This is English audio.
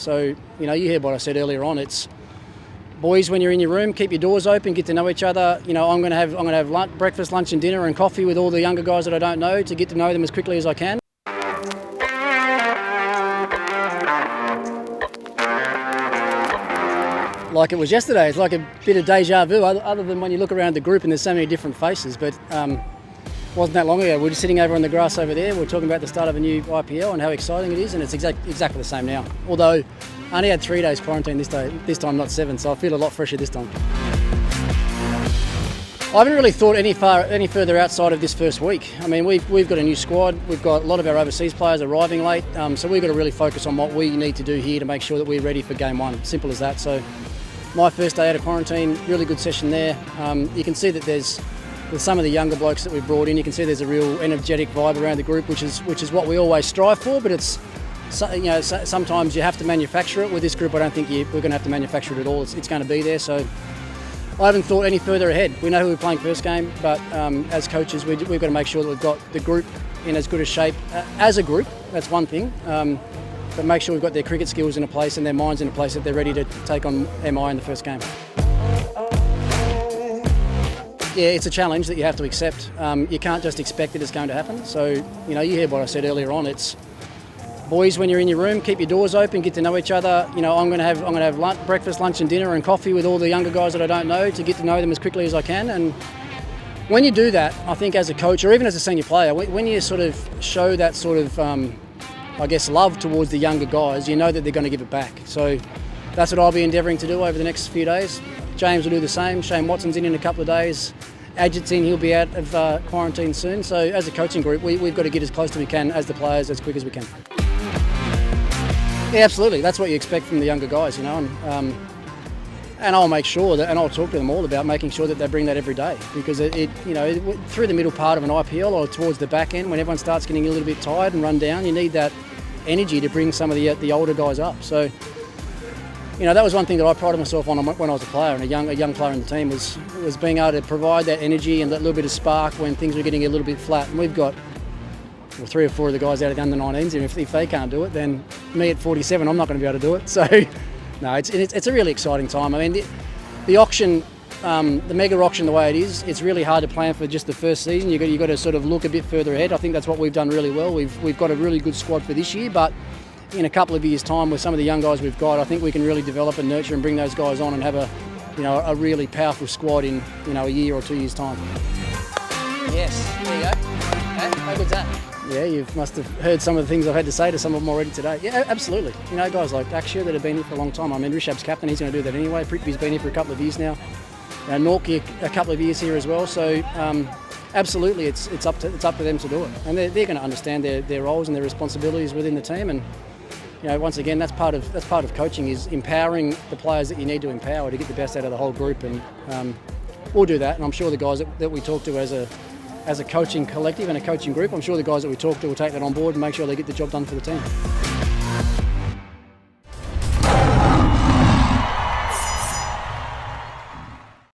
So, you hear what I said earlier on. It's boys, when you're in your room, keep your doors open, get to know each other. I'm going to have breakfast, lunch and dinner and coffee with all the younger guys that I don't know to get to know them as quickly as I can. Like it was yesterday. It's like a bit of deja vu, other than when you look around the group and there's so many different faces. But wasn't that long ago. We're just sitting over on the grass over there. We're talking about the start of a new IPL and how exciting it is, and it's exactly the same now. Although I only had 3 days quarantine this time, not 7, so I feel a lot fresher this time. I haven't really thought any further outside of this first week. I mean, we've got a new squad. We've got a lot of our overseas players arriving late, so we've got to really focus on what we need to do here to make sure that we're ready for game one. Simple as that. So my first day out of quarantine, really good session there. You can see that with some of the younger blokes that we've brought in, you can see there's a real energetic vibe around the group, which is what we always strive for. But it's sometimes you have to manufacture it. With this group, I don't think we're going to have to manufacture it at all. It's going to be there. So I haven't thought any further ahead. We know who we're playing first game, but as coaches, we've got to make sure that we've got the group in as good a shape as a group. That's one thing. But make sure we've got their cricket skills in a place and their minds in a place that they're ready to take on MI in the first game. Yeah, it's a challenge that you have to accept. You can't just expect that it's going to happen. So, you hear what I said earlier on. It's boys, when you're in your room, keep your doors open, get to know each other. I'm going to have breakfast, lunch and dinner and coffee with all the younger guys that I don't know to get to know them as quickly as I can. And when you do that, I think as a coach or even as a senior player, when you sort of show that sort of, love towards the younger guys, you know that they're going to give it back. So that's what I'll be endeavouring to do over the next few days. James will do the same. Shane Watson's in a couple of days. Ajit's in, he'll be out of quarantine soon. So as a coaching group, we've got to get as close as we can as the players as quick as we can. Yeah, absolutely. That's what you expect from the younger guys, and I'll make sure that, and I'll talk to them all about making sure that they bring that every day, because through the middle part of an IPL or towards the back end, when everyone starts getting a little bit tired and run down, you need that energy to bring some of the older guys up. So, that was one thing that I prided myself on when I was a player and a young player in the team was being able to provide that energy and that little bit of spark when things were getting a little bit flat. And we've got 3 or 4 of the guys out of the under-19s, and if they can't do it, then me at 47, I'm not going to be able to do it. So, no, it's a really exciting time. I mean, the auction, the mega auction, the way it is, it's really hard to plan for just the first season. You've got to sort of look a bit further ahead. I think that's what we've done really well. We've got a really good squad for this year, but in a couple of years' time, with some of the young guys we've got, I think we can really develop and nurture and bring those guys on and have a really powerful squad in a year or 2 years' time. Yes, there you go. Okay, how good's that? Yeah, you must have heard some of the things I've had to say to some of them already today. Yeah, absolutely. Guys like Akshar that have been here for a long time. I mean, Rishabh's captain, he's going to do that anyway. Prithvi's been here for a couple of years now. Norky a couple of years here as well. So, absolutely, it's up to them to do it, and they're going to understand their roles and their responsibilities within the team. And once again, that's part of coaching, is empowering the players that you need to empower to get the best out of the whole group. And we'll do that. And I'm sure the guys that we talk to as a coaching collective and a coaching group, I'm sure the guys that we talk to will take that on board and make sure they get the job done for the team.